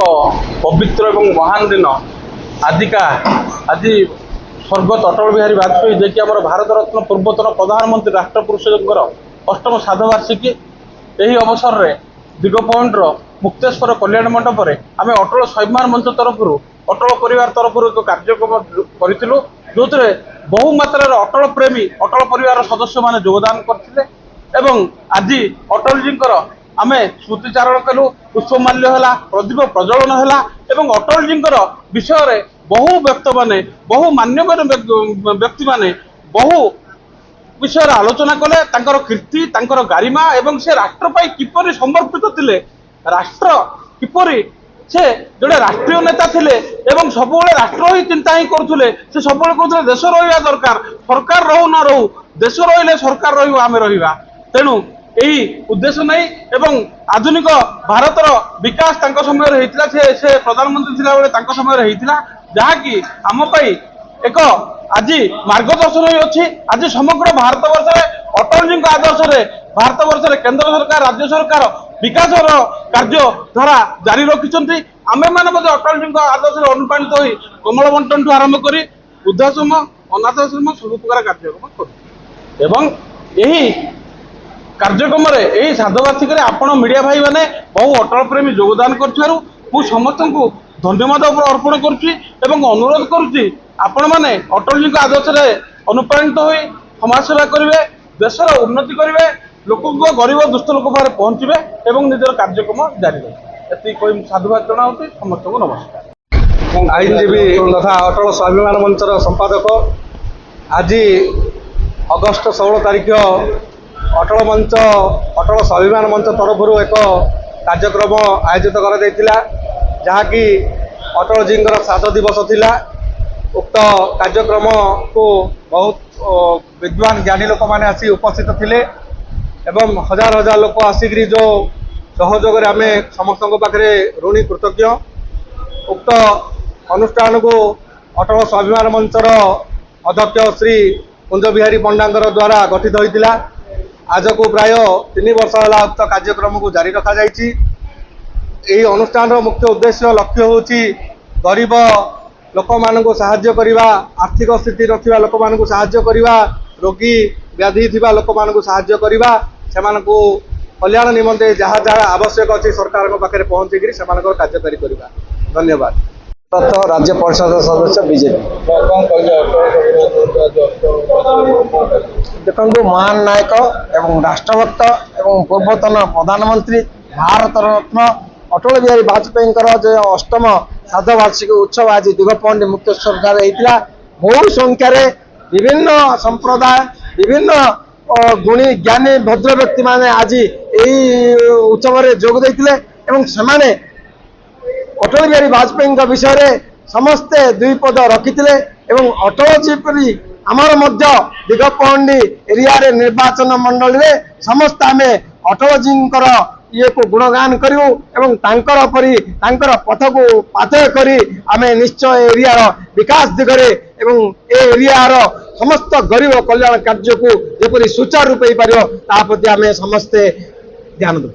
पवित्र एवं महान दिन आदिका आज स्वर्गत अटल बिहारी वाजपेयी जे कि आम भारत रत्न पूर्वतन प्रधानमंत्री राष्ट्रपुरुष अष्टम श्राद्धवार्षिकी यही अवसर में दिग पॉइंट मुक्तेश्वर कल्याण मंडप में आम अटल स्वाभिमान मंच तरफ अटल परिवार तरफ एक कार्यक्रम करूँ जो बहु मात्रा अटल प्रेमी अटल परिवार सदस्य मैंने योगदान करते आज अटल जी आम स्मृतिचारण कलु पुष्पमाल्य है प्रदीप प्रज्वलन है अटल जी विषय बहु व्यक्त माने बहु मान्यवर व्यक्ति माने बहु विषय आलोचना कले कीर्ति गारिमा एवं से राष्ट्र किपरि समर्पित थिले राष्ट्र किपरि से जोड़े राष्ट्रीय नेता थिले एवं सब राष्ट्र ही चिंता ही करुले से सब कहते देश रहा दरकार सरकार रहू न रहू देश रही सरकार रही रहा तेणु यही उद्देश्य नहीं एवं आधुनिक भारतर विकास समय से प्रधानमंत्री थिला बेले समय जहाँकि आम एक आज मार्गदर्शन अच्छी आज समग्र भारत वर्ष अटल जी आदर्श भारत वर्ष केंद्र सरकार राज्य सरकार विकास कार्य धारा जारी रखिंट आमे मैंने अटल जी आदर्श अनुप्राणित हो कमल बंटन ठूँ आरंभ कर वृद्धाश्रम अनाथाश्रम सब प्रकार कार्यक्रम कर यही कार्यक्रम यही श्राद्धवार्षिक आपण मीडिया भाई मैंने बहु अटल प्रेमी योगदान कर समस्त को धन्यवाद अर्पण करुरोध करुच्ची आपण मैंने अटल जी आदर्श अनुप्राणित हो समाज सेवा करेंगे देशर उन्नति करेंगे लोक गरीब दुष्ट लोक पाखे पहुँचे और निजर कार्यक्रम जारी रखे ये साधुवाद जनाऊँ समस्त को नमस्कार। आईनजीवी तथा अटल स्वाभिमान मंचर संपादक आज अगस्ट 16 तारीख अटल मंच अटल स्वाभिमान मंच तरफ एक कार्यक्रम आयोजित करा जहाँकि अटल जी श्राद्ध दिवस थिला। उक्त कार्यक्रम को बहुत विद्वान ज्ञानी लोक मैंने आसी उपस्थित थिले एवं हजार हजार लोक आसिक जो सहयोग आम समस्त पाखे ऋणी कृतज्ञ। उक्त अनुष्ठान को अटल स्वाभिमान मंचर अध्यक्ष श्री कुंज बिहारी पंडा द्वारा गठित होता। आज को प्राय 3 वर्ष है उक्त कार्यक्रम को जारी रखा जाइछि। यही अनुष्ठान मुख्य उद्देश्य लक्ष्य होची गरीब लोक मानक साहाय्य करिबा आर्थिक स्थिति नथिबा लोक मानक साहाय्य करिबा रोगी व्याधि थिबा लोक मानक साहाय्य करिबा सेमानकु कल्याण निमंते जहाँ जहाँ आवश्यक अच्छी सरकार पाखे पहुँचिक कार्यकारी करिबा। धन्यवाद। राज्य परिषद सदस्य बीजेपी देखो महान नायक एवं राष्ट्रभक्त एवं पूर्वतन प्रधानमंत्री भारत रत्न अटल बिहारी वाजपेयी जो अष्टम श्राद्धवार्षिक उत्सव आज दिगपहंडी मुक्तेश्वर होता। बहु संख्यार विभिन्न संप्रदाय विभिन्न गुणी ज्ञानी भद्र व्यक्ति माने आज यही उत्सव में जोग देते अटल बिहारी वाजपेयी विषय रे समस्ते दुई पद रखिते अटल जी परी आमर मध्य दिगपहंडी एरिया रे निर्वाचन मंडल रे समस्त आम अटल जी ये को गुणगान करूँ एवं तांकर परी तांकर पथ को पाथय करी आम निश्चय एरिया विकास दिगरे एवं ए एरिया समस्त गरीब कल्याण कार्य को जेपरी सुचारू रूप हो पार ता प्रति आम समस्ते ध्यान दो।